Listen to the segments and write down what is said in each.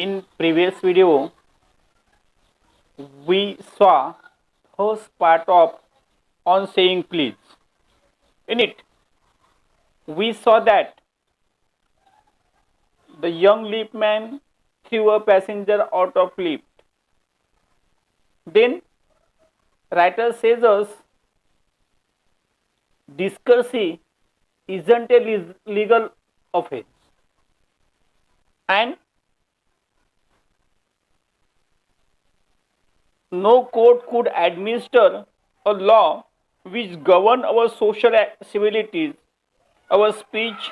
In previous video, we saw first part of on saying please. In it, we saw that the young liftman threw a passenger out of lift. Then writer says us discourtesy isn't a legal offense, and no court could administer a law which govern our social civilities, our speech,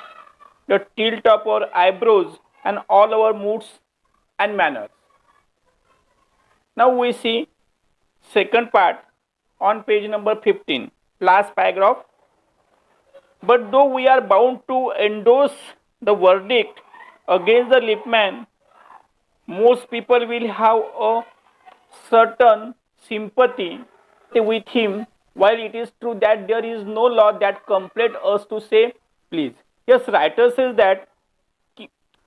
the tilt of our eyebrows, and all our moods and manners. Now we see second part on page number 15, last paragraph. But though we are bound to endorse the verdict against the liftman, most people will have a certain sympathy with him, while it is true that there is no law that compels us to say please. Yes, writer says that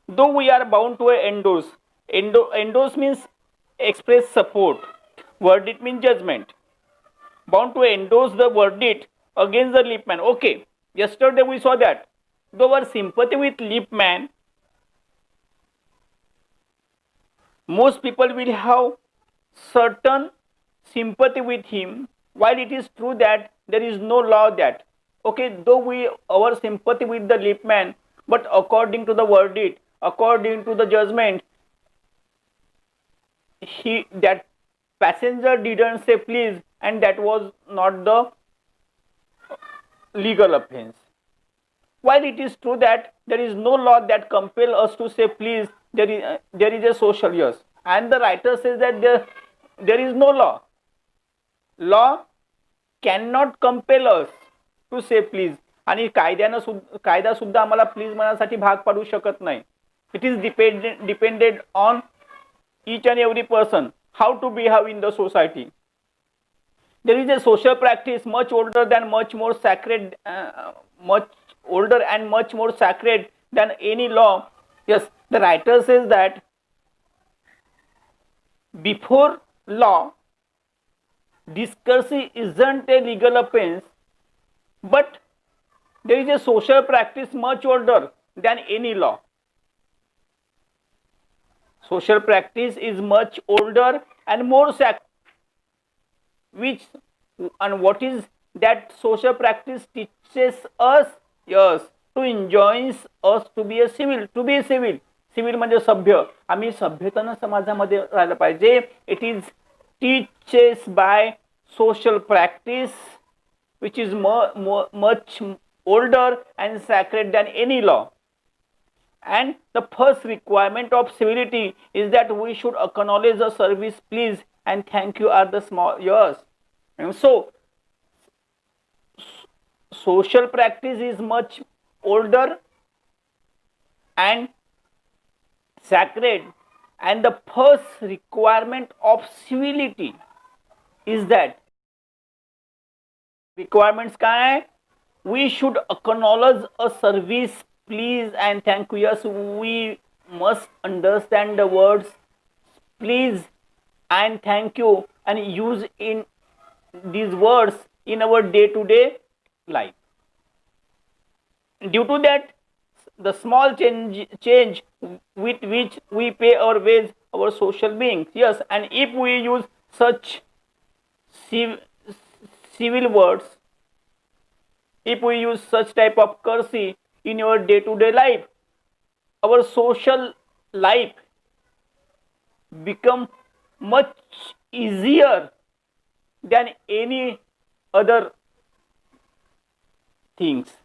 though we are bound to endorse, endorse means express support, verdict means judgment, bound to endorse the verdict against the liftman. Okay, yesterday we saw that though our sympathy with liftman, most people will have certain sympathy with him, while it is true that there is no law that, okay, though we our sympathy with the liftman, but according to the verdict, according to the judgment, that passenger didn't say please, and that was not the legal offense. While it is true that there is no law that compels us to say please, there is a social yes, and the writer says that there is no law. Law cannot compel us to say please, आणि कायदा सुद्धा आम्हाला please म्हणण्यासाठी भाग पाडू शकत नाही. It is depended on each and every person how to behave in the society. There is a social practice much older than much more sacred, much older and much more sacred than any law. Yes, the writer says that before law, discourtesy isn't a legal offense, but there is a social practice much older than any law. Social practice is much older and more sacred. Which and what is that social practice teaches us? Yes, to enjoins us to be a civil, civil म्हणजे सभ्य. आम्ही सभ्यतेने समाजामध्ये राहायला पाहिजे. It is teaches by social practice which is much older and sacred than any law. And the first requirement of civility is that we should acknowledge the service please and thank you are the small yes. And so social practice is much older and sacred, and the first requirement of civility is that requirements काय आहे? We should acknowledge a service please and thank you. Yes, we must understand the words please and thank you and use in these words in our day-to-day life. Due to that, the small change with which we pay our ways, our social beings. Yes, and if we use such civil words, if we use such type of courtesy in your day-to-day life, our social life become much easier than any other things.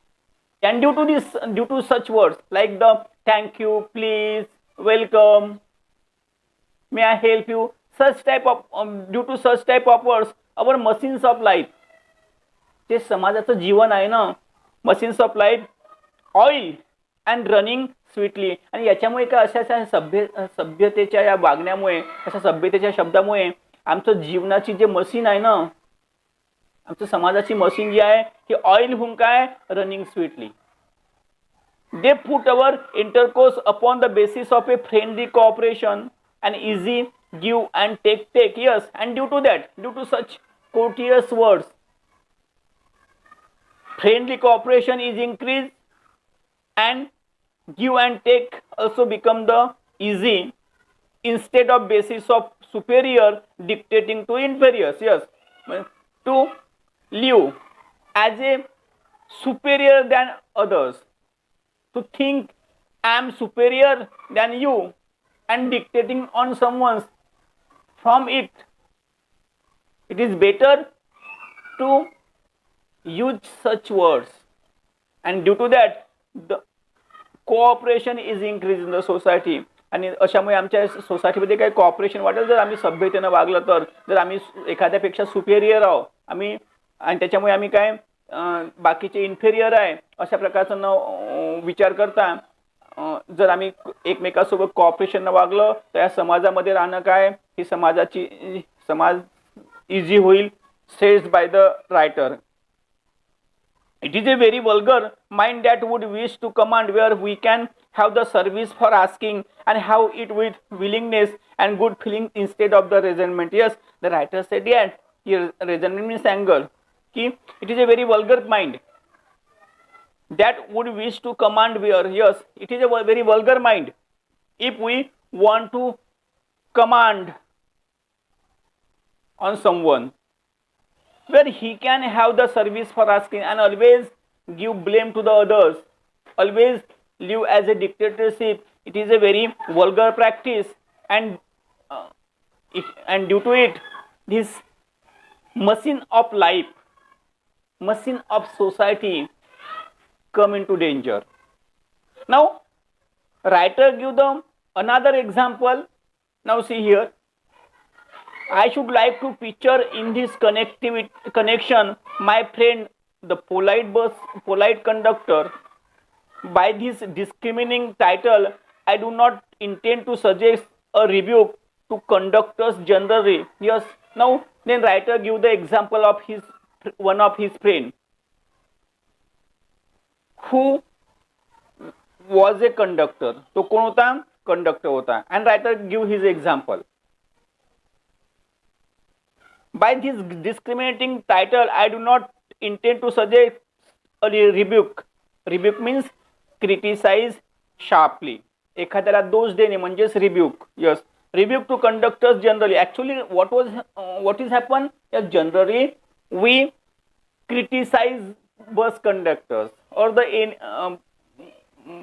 And due to such words like the thank you, please, welcome, may I help you, such type of due to such type of words, our machines of life, जे समाजाचं जीवन आहे ना, machines of life oil and running sweetly. आणि याच्यामुळे काय अशा सभ्यतेच्या या वागण्यामुळे, अशा सभ्यतेच्या शब्दामुळे आमचं जीवनाची जे मशीन आहे ना, आमचं समाजाची मशीन जी आहे ती ऑइल होऊन काय running sweetly. They put our intercourse upon the basis of a friendly cooperation and easy give and take. Yes, and due to that, due to such courteous words, friendly cooperation is increased and give and take also become the easy instead of basis of superior dictating to inferiors. Yes, to live as a superior than others, to think I am superior than you and dictating on someone's from it, it is better to use such words, and due to that the cooperation is increase in the society. आणि अशामुळे आमच्या सोसायटीमध्ये काही corporation वाटेल जर आम्ही सभ्यतेनं वागलं तर, जर आम्ही एखाद्यापेक्षा सुपेरियर आहोत आम्ही आणि त्याच्यामुळे आम्ही काय बाकीचे इन्फेरियर आहे अशा प्रकारचं न विचार करता जर आम्ही एकमेकांसोबत कॉपरेशन वागलं तर या समाजामध्ये राहणं काय ही समाज इझी होईल. सेड्स by the writer. It is a very vulgar mind that would wish to command, where we can have the service for asking and have it with willingness and good feeling instead of the resentment. Yes, the writer said, yeah, here resentment means anger. It is a very vulgar mind that would wish to command, where, yes, it is a very vulgar mind. If we want to command on someone, where he can have the service for asking and always give blame to the others, always live as a dictatorship. It is a very vulgar practice, and due to it, this machine of life, machine of society come into danger. Now, writer give them another example. Now see here. I should like to picture in this connection my friend, the polite conductor. By this discriminating title, I do not intend to suggest a rebuke to conductors generally. Yes. Now, then writer give the example of one of his friend who was a conductor. तो कौन होता? Conductor होता. And writer give his example. By this discriminating title, I do not intend to suggest a rebuke. Rebuke means criticize sharply. एखाद्याला दोष देणे म्हणजेच rebuke. Yes, rebuke to conductors generally. Actually, what is happen? Yes, generally we criticize bus conductors or the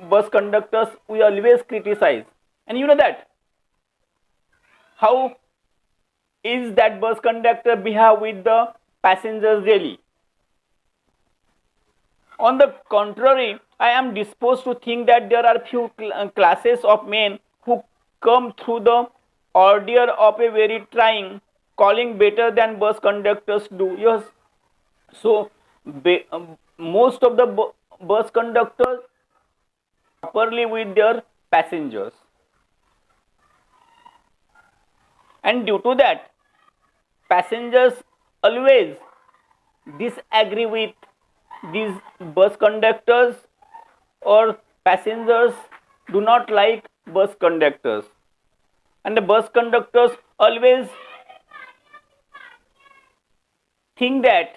bus conductors. We always criticize, and you know that how is that bus conductor behave with the passengers daily. On the contrary, I am disposed to think that there are few classes of men who come through the ordeal of a very trying calling better than bus conductors do. Yes, so most of the bus conductors properly with their passengers, and due to that passengers always disagree with these bus conductors, or passengers do not like bus conductors, and the bus conductors always think that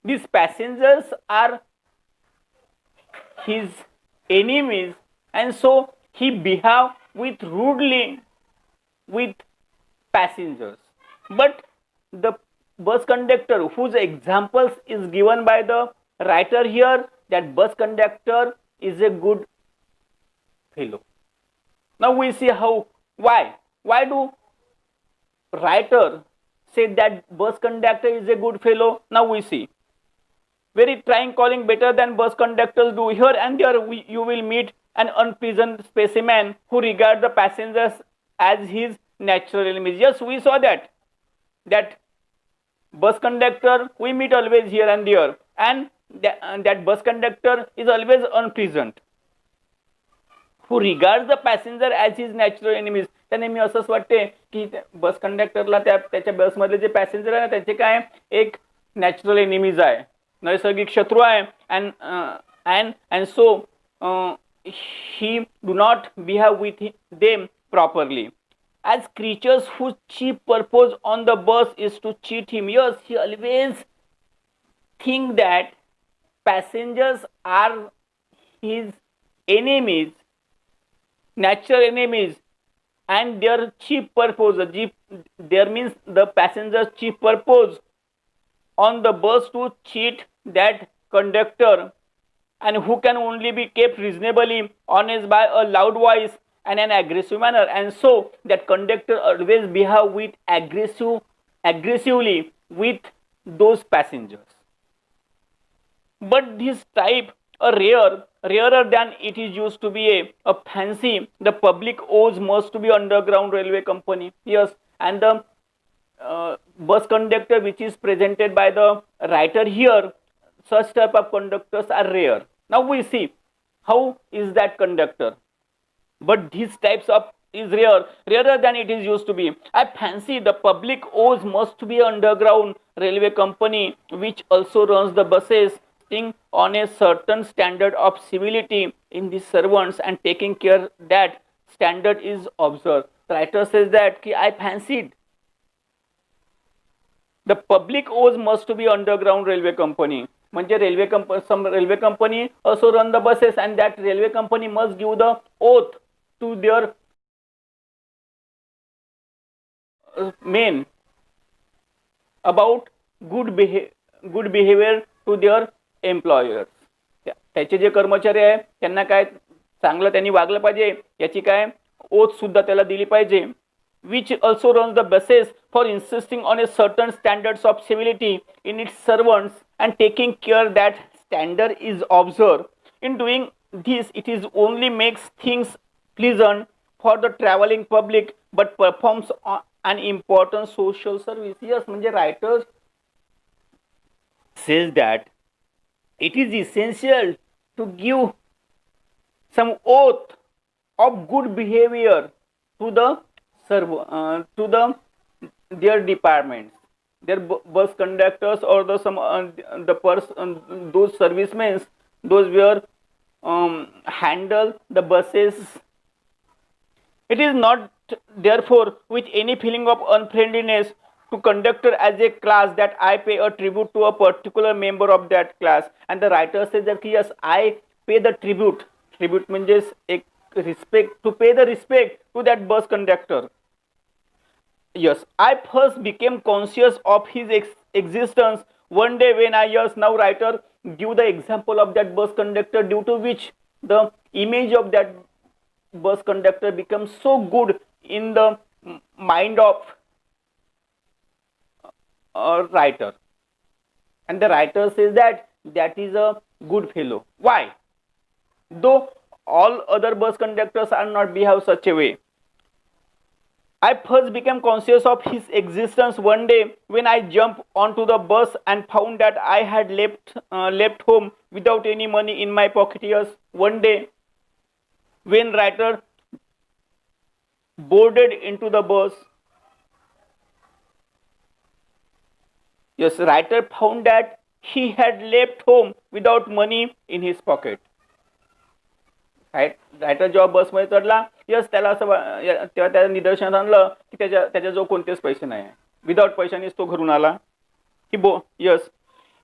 these passengers are his enemies, and so he behave with rudely with passengers. But the bus conductor whose examples is given by the writer here, that bus conductor is a good fellow. Now we see why do writer say that bus conductor is a good fellow. Now we see very trying calling better than bus conductors do. Here and there you will meet an unpleasant specimen who regard the passengers as his natural enemies. Yes, we saw that bus conductor we meet always here and there, and that bus conductor is always unpleasant, who regards the passenger as his natural enemies. त्याने मी असंच वाटते की बस कंडक्टरला त्याच्या बसमधले जे passenger आहे ना त्यांचे काय एक नॅचरल एनिमीज आहे, नैसर्गिक शत्रू आहे. And so he do not behave with them properly. As creatures whose chief purpose on the bus is to cheat him, yes, he always think that passengers are his enemies, natural enemies, and their chief purpose, there means the passenger's chief purpose on the bus to cheat that conductor, and who can only be kept reasonably honest by a loud voice and an aggressive manner, and so that conductor always behave with aggressively with those passengers. But this type a rarer than it is used to be a fancy the public owes must to be underground railway company, yes, and the bus conductor which is presented by the writer here, such type of conductors are rare. Now we see how is that conductor, but these types of is rarer than it is used to be. I fancy the public owes must be underground railway company which also runs the buses, acting on a certain standard of civility in the servants and taking care that standard is observed. The writer says that I fancied the public owes must be underground railway company, म्हणजे some railway company also run the buses, and that railway company must give the oath to their men about good behavior to their employers. त्याचे जे कर्मचारी आहे त्यांना काय चांगलं त्यांनी वागलं पाहिजे याची काय ओथ सुद्धा त्याला दिली पाहिजे. Which also runs the buses for insisting on a certain standards of civility in its servants and taking care that standard is observed. In doing this, it is only makes things pleasant for the traveling public, but performs an important social service. Yes, म्हणजे writer says that it is essential to give some oath of good behavior to the their departments, their bus conductors or those servicemen, those were handle the buses. It is not therefore with any feeling of unfriendliness to conductor as a class that I pay a tribute to a particular member of that class. And the writer says that yes, I pay the tribute म्हणजे एक respect, to pay the respect to that bus conductor. Yes, I first became conscious of his existence one day when I, yes, now writer give the example of that bus conductor, due to which the image of that bus conductor becomes so good in the mind of a writer. And the writer says that that is a good fellow. Why? Though all other bus conductors are not behave such a way. I first became conscious of his existence one day when I jumped onto the bus and found that I had left home without any money in my pocket. Yes, one day when writer boarded into the bus, yes, writer found that he had left home without money in his pocket. Writer जेव्हा बसमध्ये चढला, yes, त्याला असं तेव्हा त्याला निदर्शन आणलं की त्याच्याजवळ कोणतेच पैसे नाही आहे. विदाउट पैशानेच तो घरून आला की yes,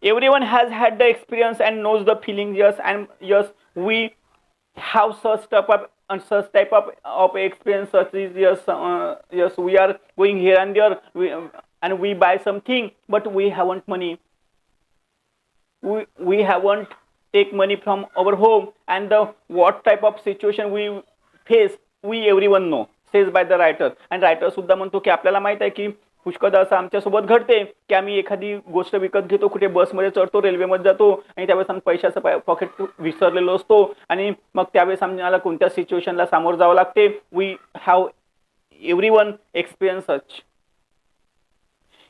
everyone has had the experience and knows the feeling. Yes, and yes, we have such type of experience, such is yes, we are going here and there and we buy something, but we haven't money. We haven't take money from our home, and the what type of situation we face, we everyone know, says by the writer. And writer सुद्धा म्हणतो की आपल्याला माहित आहे की पुष्कळदा असं आमच्यासोबत घडते की आम्ही एखादी गोष्ट विकत घेतो, कुठे बसमध्ये चढतो, रेल्वेमध्ये जातो, आणि त्यावेळेस आम्ही पैशाचं पॉकेट विसरलेलो असतो, आणि मग त्यावेळेस आम्हाला कोणत्या सिच्युएशनला सामोरं जावं लागते. We have everyone experience such.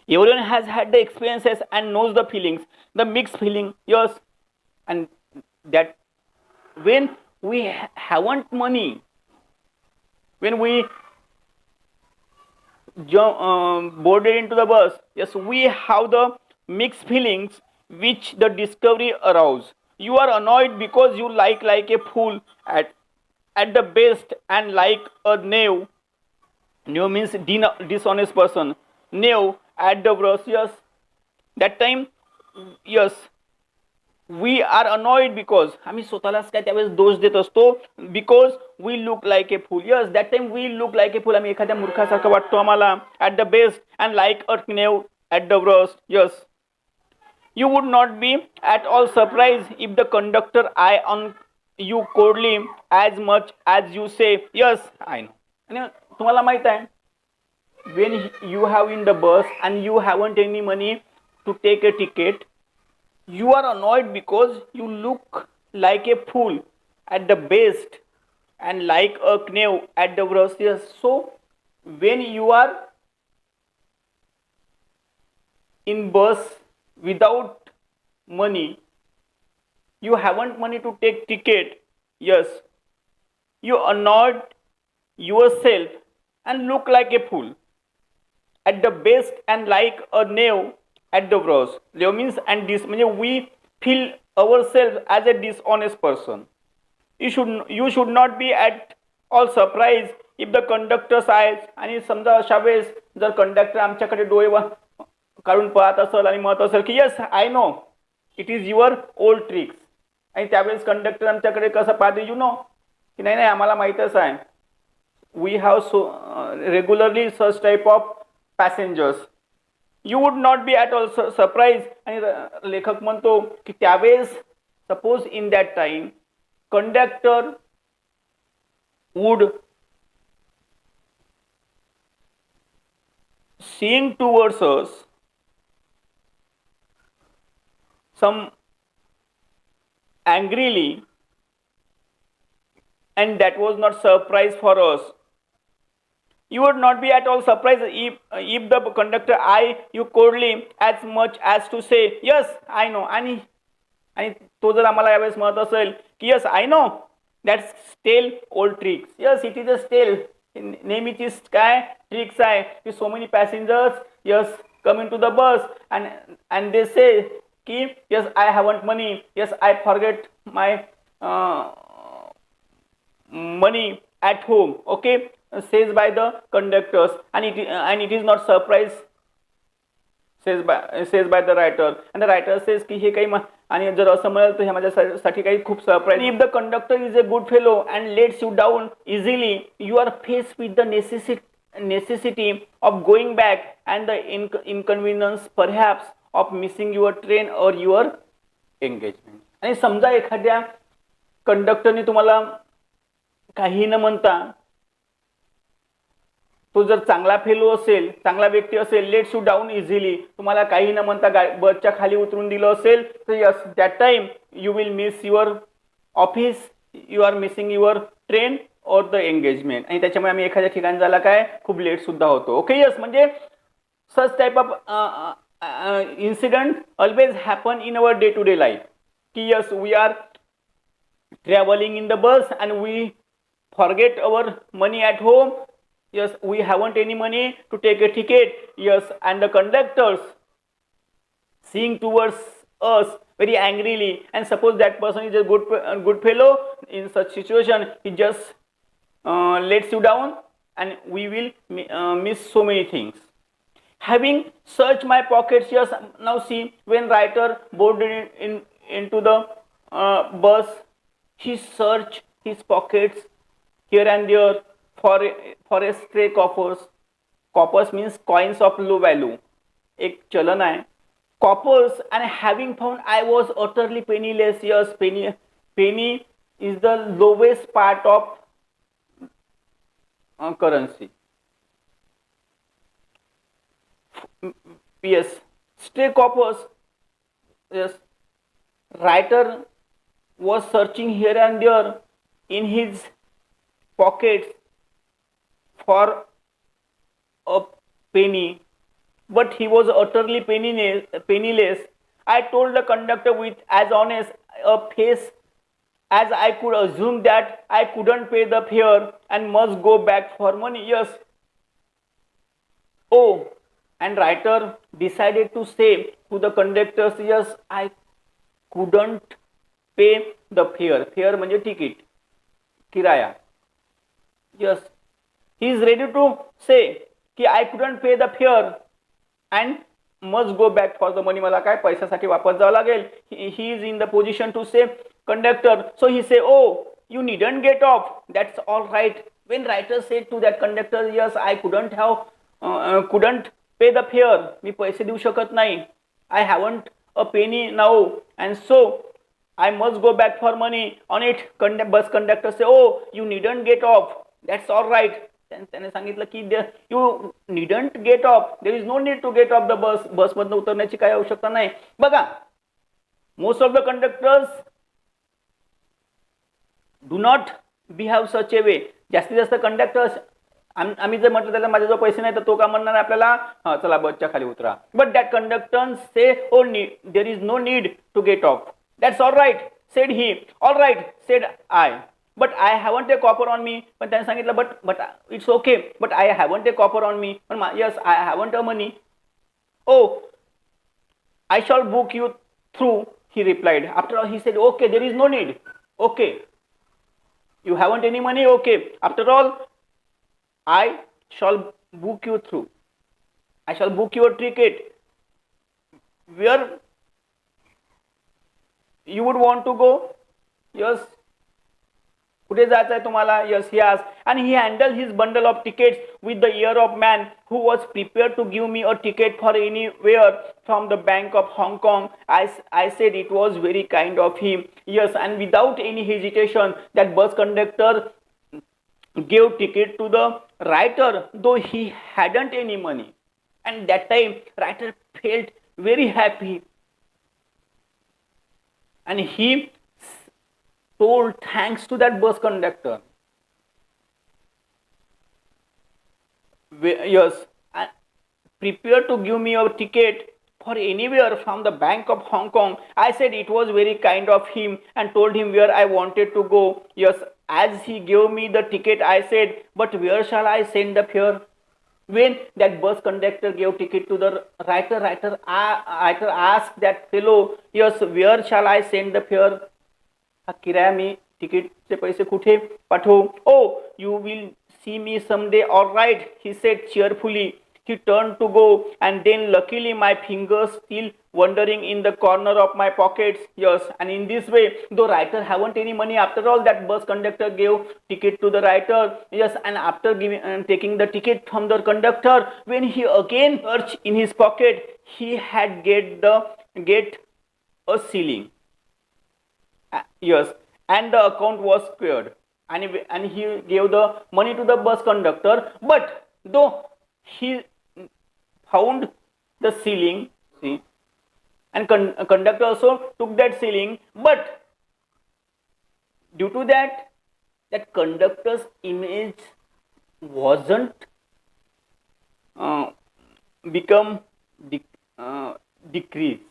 Everyone has had the experiences and knows the feelings, the mixed feeling. Yes, and that when we haven't money, when we boarded into the bus, yes, we have the mixed feelings which the discovery arouse. You are annoyed because you like a fool at the best and like a knave. Knave means dishonest person. Knave at the worst. Yes, that time, yes, we are annoyed because आम्ही स्वतःलाच काय त्यावेळेस दोष देत असतो because we look like a fool. Yes, that time we look like a fool. आम्ही एखाद्या मूर्खासारखं वाटतो आम्हाला at the best and like a naive at the worst. Yes, you would not be at all surprised if the conductor eye on you coldly as much as you say yes I know. आणि तुम्हाला माहित आहे when you have in the bus and you haven't any money to take a ticket, you are annoyed because you look like a fool at the best and like a knave at the worst. Yes, so when you are in bus without money, you haven't money to take ticket, yes, you annoyed yourself and look like a fool at the best and like a knave at the worst. Knave means and this म्हणजे we feel ourselves as a dishonest person. You should not be at all surprised if the conductor's eyes. आणि समजा अशा वेळेस जर conductor आमच्याकडे डोळे काढून पाहत असेल आणि म्हणत असेल की yes I know it is your old tricks, आणि त्यावेळेस कंडक्टर आमच्याकडे कसं पाहते यू नो की नाही नाही आम्हाला माहीतच आहे we have so regularly such type of passengers. You would not be at all surprise. आणि लेखक म्हणतो की त्यावेळेस suppose in that time conductor would seeing towards us some angrily, and that was not surprise for us. You would not be at all surprised if the conductor eye you coldly as much as to say yes I know. आणि तो जर आम्हाला यावेळेस म्हणत असेल की yes I know that's stale old tricks. Yes, it is a stale नेहमीची काय ट्रिक्स आहे की so many passengers yes come into the bus and they say की yes I haven't money, yes I forget my money at home. Okay, says by the conductors and it is not surprise says by the writer, and the writer says की हे काही आणि जर असं म्हणाल तर हे माझ्यासाठी काही खूप surprise. If the conductor is a good fellow and lets you down easily you are face with the necessity of going back and the inconvenience perhaps of missing your train or your engagement. आणि समजा एखाद्या कंडक्टरने तुम्हाला काही न म्हणता तो जर चांगला फेलो असेल, चांगला व्यक्ती असेल, लेट्स यू डाऊन इझिली, तुम्हाला काही न म्हणता बसच्या खाली उतरून दिलं असेल तर yes that time you will miss your office, you are missing your train or the engagement. आणि त्याच्यामुळे आम्ही एखाद्या ठिकाणी झाला काय खूप लेट सुद्धा होतो. ओके, यस, म्हणजे such type of incident always happen in our day to day life की yes we are travelling in the bus and we forget our money at home. Yes, we haven't any money to take a ticket. Yes, and the conductors seeing towards us very angrily, and suppose that person is a good fellow, in such situation he just lets you down and we will miss so many things. Having searched my pockets, yes, now see when writer boarded into the bus, he searched his pockets here and there for a stray coppers. Coppers means coins of low value. एक चलन आहे coppers, and having found I was utterly penniless. Yes, penny is the lowest part of currency. Yes, stray coppers. Yes, writer was searching here and there in his pockets for a penny, but he was utterly penniless. I told the conductor with as honest a face as I could assume that I couldn't pay the fare and must go back for money. Yes. Oh, and writer decided to say to the conductors, yes, I couldn't pay the fare. Fare म्हणजे ticket, किराया. Yes, he is ready to say की I couldn't pay the fare and must go back for the money. मला काय पैशासाठी वापस जावं लागेल. He is in the position to say conductor. So he say, oh, you needn't get off. That's all right. When writer said to that conductor, yes, I couldn't pay the fare. मी पैसे देऊ शकत नाही. I haven't a penny now, and so I must go back for money. On it, bus conductor say, oh, you needn't get off. That's all right. त्याने सांगितलं की you needn't get off, there is no need to get off the bus. बसमधून उतरण्याची काही आवश्यकता नाही. बघा, most of the conductors do not behave such a way. जास्तीत जास्त कंडक्टर्स आम्ही जर म्हटलं त्याला माझ्याजवळ पैसे नाही तर तो का म्हणणार आपल्याला, हा चला बसच्या खाली उतरा. But that conductors say, oh there is no need to get off. That's all right said he. All right said I. But I haven't a copper on me. पण त्याने सांगितलं but it's okay. But I haven't a copper on me. पण yes, I haven't a money. Oh, I shall book you through. He replied. After all, he said, okay, there is no need. Okay, you haven't any money. Okay, after all, I shall book you through. I shall book your ticket. Where you would want to go? Yes. कुठे जायचं आहे तुम्हाला? Yes, he asked. and he handled his bundle of tickets with the air of man who was prepared to give me a ticket for anywhere from the Bank of Hong Kong. I said it was very kind of him. Yes, and without any hesitation, that bus conductor gave ticket to the writer, though he hadn't any money. And that time, writer felt very happy, and he told thanks to that bus conductor. Yes, and prepared to give me a ticket for anywhere from the Bank of Hong Kong. I said it was very kind of him and told him where I wanted to go. Yes, as he gave me the ticket, I said, but where shall I send the fare? When that bus conductor gave ticket to the writer asked that fellow, yes, where shall I send the fare? हा किराया मी तिकीटचे पैसे कुठे पाठवू? Oh, you will see me someday. All right, he said cheerfully. He turned to go, and then luckily my fingers still wandering in the corner of my pockets. Yes, and in this way, though writer haven't any money, after all, that bus conductor gave ticket to the writer. Yes, and after giving and taking the ticket from the conductor, when he again searched in his pocket, he had get a shilling. Yes, and the account was cleared, and he gave the money to the bus conductor. But though he found the shilling, see, and conductor also took that shilling, but due to that conductor's image wasn't become decreased.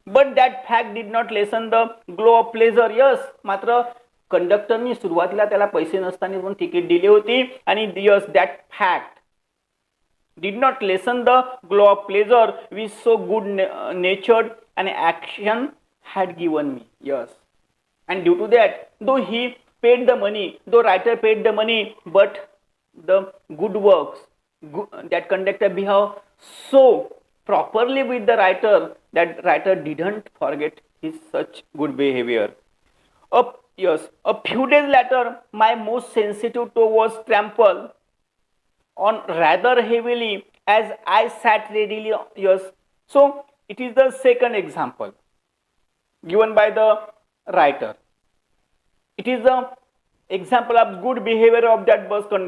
But that fact did not lessen the glow of pleasure. Yes, मात्र कंडक्टरनी सुरुवातीला त्याला पैसे नसताना पण ticket दिली होती, आणि yes, that fact did not lessen the glow of pleasure which so good natured an action had given me. Yes, and due to that, though he paid the money, though writer paid the money, but the good works, that conductor behaved so properly with the writer that writer didn't forget his such good behavior. Yes, a few days later, my most sensitive toe was trampled on rather heavily as I sat readily. Yes, so it is the second example given by the writer. It is the example of good behavior of that bus conductor.